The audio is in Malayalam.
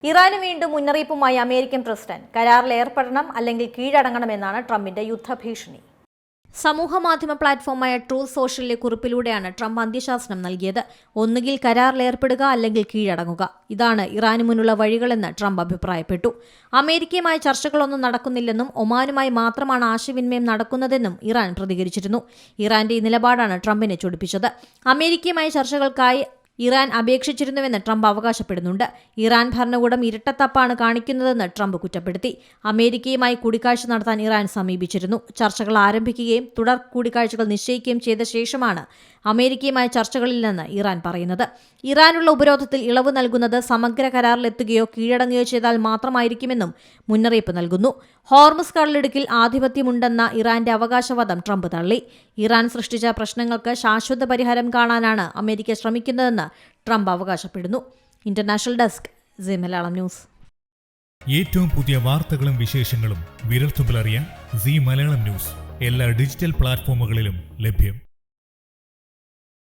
ഇറാന് വീണ്ടും മുന്നറിയിപ്പുമായി അമേരിക്കൻ പ്രസിഡന്റ്. കരാറിൽ ഏർപ്പെടണം അല്ലെങ്കിൽ കീഴടങ്ങണമെന്നാണ് ട്രംപിന്റെ യുദ്ധഭീഷണി. സമൂഹമാധ്യമ പ്ലാറ്റ്ഫോമായ ട്രൂത്ത് സോഷ്യലിലെ കുറിപ്പിലൂടെയാണ് ട്രംപ് അന്ത്യശാസനം നൽകിയത്. ഒന്നുകിൽ കരാറിൽ ഏർപ്പെടുക അല്ലെങ്കിൽ കീഴടങ്ങുക. ഇതാണ് ഇറാനു മുന്നുള്ള വഴികളെന്ന് ട്രംപ് അഭിപ്രായപ്പെട്ടു. അമേരിക്കയുമായി ചർച്ചകളൊന്നും നടക്കുന്നില്ലെന്നും ഒമാനുമായി മാത്രമാണ് ആശയവിനിമയം നടക്കുന്നതെന്നും ഇറാൻ പ്രതികരിച്ചിരുന്നു. ഇറാന്റെ ഈ നിലപാടാണ് ട്രംപിനെ ചൊടിപ്പിച്ചത്. അമേരിക്കയുമായി ചർച്ചകൾക്കായി ഇറാൻ അപേക്ഷിച്ചിരുന്നുവെന്ന് ട്രംപ് അവകാശപ്പെടുന്നുണ്ട്. ഇറാൻ ഭരണകൂടം ഇരട്ടത്തപ്പാണ് കാണിക്കുന്നതെന്ന് ട്രംപ് കുറ്റപ്പെടുത്തി. അമേരിക്കയുമായി കൂടിക്കാഴ്ച നടത്താൻ ഇറാൻ സമീപിച്ചിരുന്നു. ചർച്ചകൾ ആരംഭിക്കുകയും തുടർ കൂടിക്കാഴ്ചകൾ നിശ്ചയിക്കുകയും ചെയ്ത ശേഷമാണ് അമേരിക്കയുമായി ചർച്ചകളില്ലെന്ന് ഇറാൻ പറയുന്നത്. ഇറാനുള്ള ഉപരോധത്തിൽ ഇളവ് നൽകുന്നത് സമഗ്ര കരാറിലെത്തുകയോ കീഴടങ്ങുകയോ ചെയ്താൽ മാത്രമായിരിക്കുമെന്നും മുന്നറിയിപ്പ് നൽകുന്നു. ഹോർമുസ് കടലിടുക്കിൽ ആധിപത്യമുണ്ടെന്ന ഇറാന്റെ അവകാശവാദം ട്രംപ് തള്ളി. ഇറാൻ സൃഷ്ടിച്ച പ്രശ്നങ്ങൾക്ക് ശാശ്വത പരിഹാരം കാണാനാണ് അമേരിക്ക ശ്രമിക്കുന്നതെന്ന് ട്രംപ് അവകാശപ്പെടുന്നു. International desk Zee Malayalam news. ഏറ്റവും പുതിയ വാർത്തകളും വിശേഷങ്ങളും വിരൽത്തുമ്പിലറിയാൻ സീ മലയാളം ന്യൂസ് എല്ലാ ഡിജിറ്റൽ പ്ലാറ്റ്ഫോമുകളിലും ലഭ്യം.